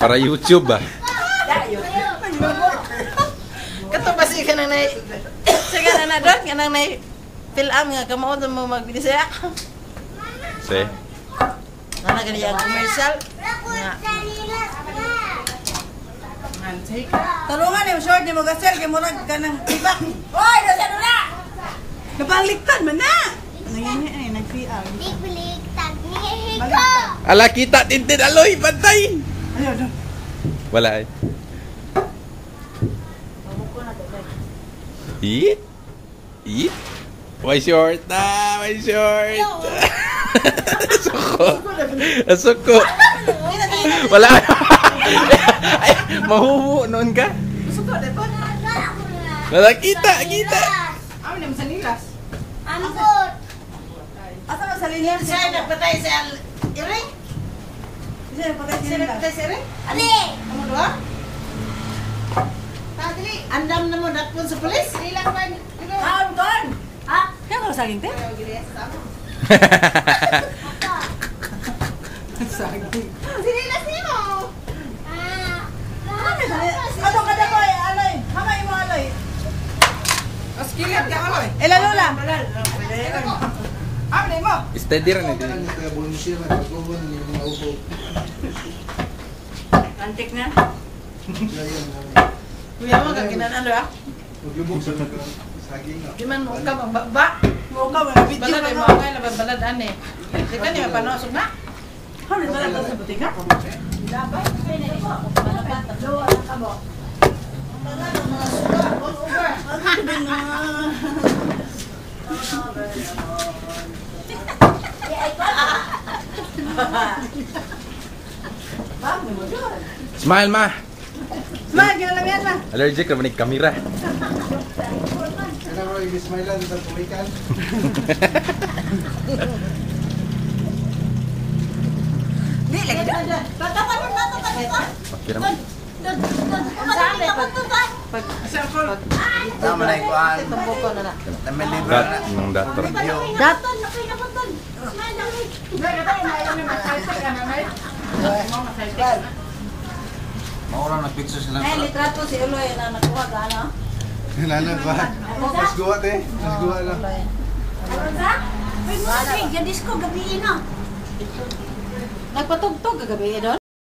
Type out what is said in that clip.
Para YouTube ba? Kato ba si kanang nay sige na doon kanang nay film nga kamao mo magbili siya. Si. Nana gani ang commercial. Nga. Tulungan ni mo short ni mo gasel kay murag kanang iba. Oy, dasa na. Kabaliktan man na. Nangyani ay nag-PR. Balik-tag ni Ala kita tintin aloy bantay. Ayo do. Wala ay. Eat. Eat. Why short na? Why short? Suko. Suko. Wala. Ay, mahuhu noon ka. Suko de po. Wala kita. Amo ni sa nilas. Ambot. Asa man sa linya? Siya nagpatay sa Iring. Siya patay Siya siya. nagpatay sa Iring. Ali. Amo doa? Tadili, andam na mo dakpon sa pulis. Ilang ba? Ah, don. Ha? Kaya ko saging te? Saging. Sinilas niyo. Ano kada ko ay aloy? Hamay mo aloy. Askilat ka aloy. Ela lola. Amo mo. Steady rin ito. Antik na. Kuya mo ka kinanalo ah. Di man mo ka magbaba. Mo ka mo video Balad ay na. mo kay labad balad ane. Di ka niya panosog na. Ano ba lang sa butika? Smile ma. Smile, ginalang yan ma. Allergic naman ni kamera. Kaya mo i-smile sa kumikan. Di lagi. Pakiram. Tama na ikuan. Tumbok ko na na. Tamay libre Dat, na. nung dator. Video. Maurang nagpicture sila. Ay litrato si Uloy na nakuha gana. Lalo ba? Mas guwa te. Mas guwa lang. Gadis ko gabi na. Nagpatugtog kagabi doon.